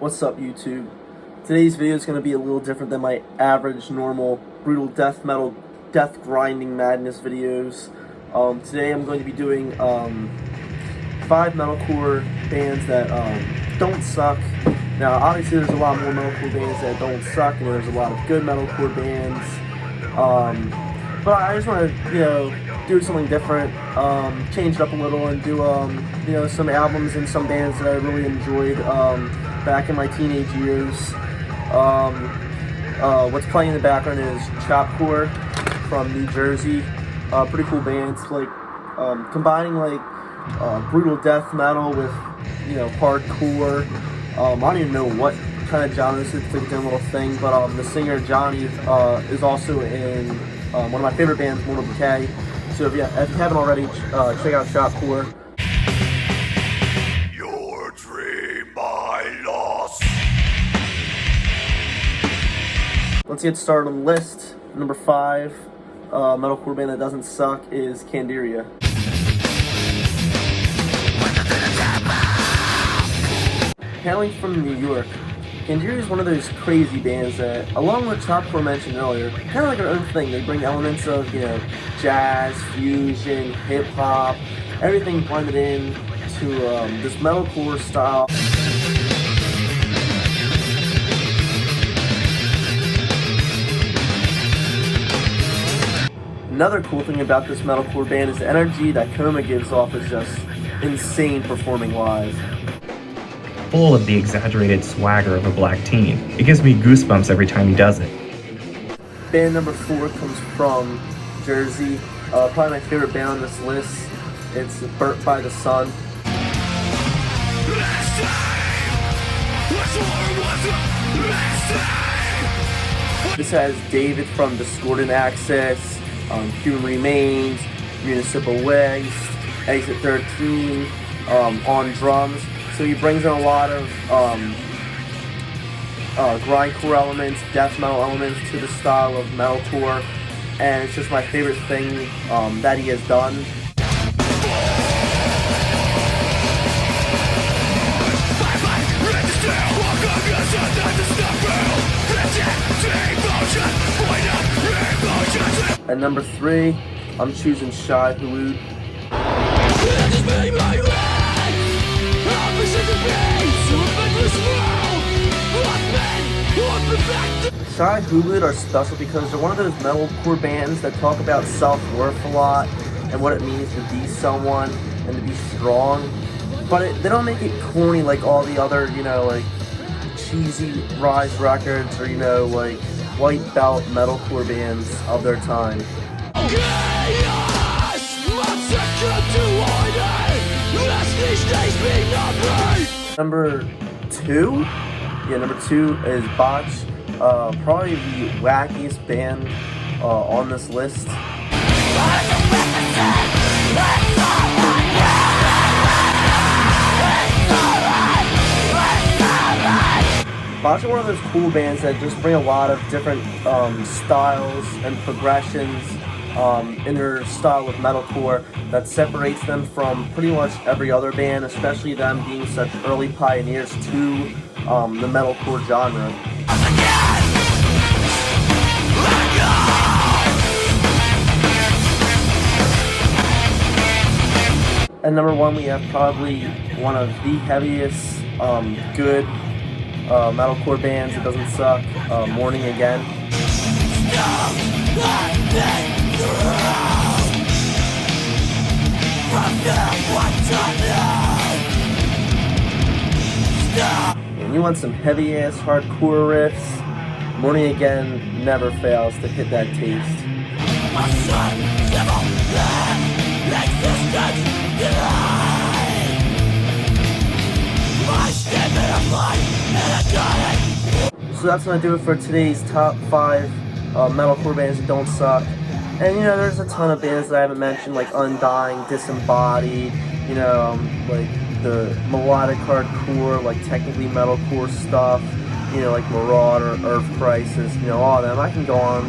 What's up, YouTube? Today's video is going to be a little different than my average, normal, brutal death metal, death grinding madness videos. Today I'm going to be doing 5 metalcore bands that don't suck. Now, obviously there's a lot more metalcore bands that don't suck, and there's a lot of good metalcore bands. But I just want to, do something different, change it up a little, and do, some albums and some bands that I really enjoyed back in my teenage years. What's playing in the background is Chopcore from New Jersey. Pretty cool band. It's like combining brutal death metal with hardcore. I don't even know what kind of genre this is. It's like a little thing, but the singer Johnny is also in one of my favorite bands, Mortal Decay. So if you haven't already, check out Chopcore. Your dream, my loss. Let's get started on the list. Number 5, metalcore band that doesn't suck is Candiria. Hailing from New York, Candiria is one of those crazy bands that, along with Chopcore mentioned earlier, kind of like their own thing. They bring elements of, jazz, fusion, hip-hop, everything blended in to this metalcore style. Another cool thing about this metalcore band is the energy that Coma gives off is just insane performing live. Full of the exaggerated swagger of a black teen. It gives me goosebumps every time he does it. Band number 4 comes from Jersey. Probably my favorite band on this list. It's Burnt by the Sun. This has David from Discordant Access, Human Remains, Municipal Waste, Exit 13, on drums. So he brings in a lot of grindcore elements, death metal elements to the style of metalcore, and it's just my favorite thing that he has done. At number 3, I'm choosing Shy Hulud. Shy Hulud are special because they're one of those metalcore bands that talk about self-worth a lot and what it means to be someone and to be strong. But they don't make it corny like all the other, cheesy Rise records or, white belt metalcore bands of their time. Number 2? Yeah, number 2 is Botch. Probably the wackiest band on this list. Botch are one of those cool bands that just bring a lot of different styles and progressions in their style of metalcore that separates them from pretty much every other band, especially them being such early pioneers to the metalcore genre. At number 1, we have probably one of the heaviest, good metalcore bands that doesn't suck, Mourning Again. And you want some heavy ass hardcore riffs, Mourning Again never fails to hit that taste. So that's going to do it for today's top 5 metalcore bands that don't suck. And there's a ton of bands that I haven't mentioned, like Undying, Disembodied, like the melodic hardcore, like technically metalcore stuff, like Marauder, Earth Crisis, all of them. I can go on,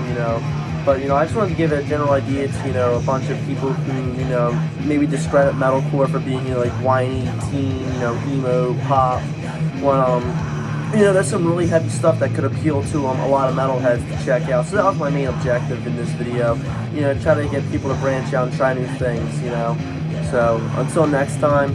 But, I just wanted to give a general idea to, a bunch of people who, maybe discredit metalcore for being, like whiny, teen, emo, pop, when, you know, there's some really heavy stuff that could appeal to a lot of metalheads to check out. So that was my main objective in this video. You know, try to get people to branch out and try new things, you know. So until next time,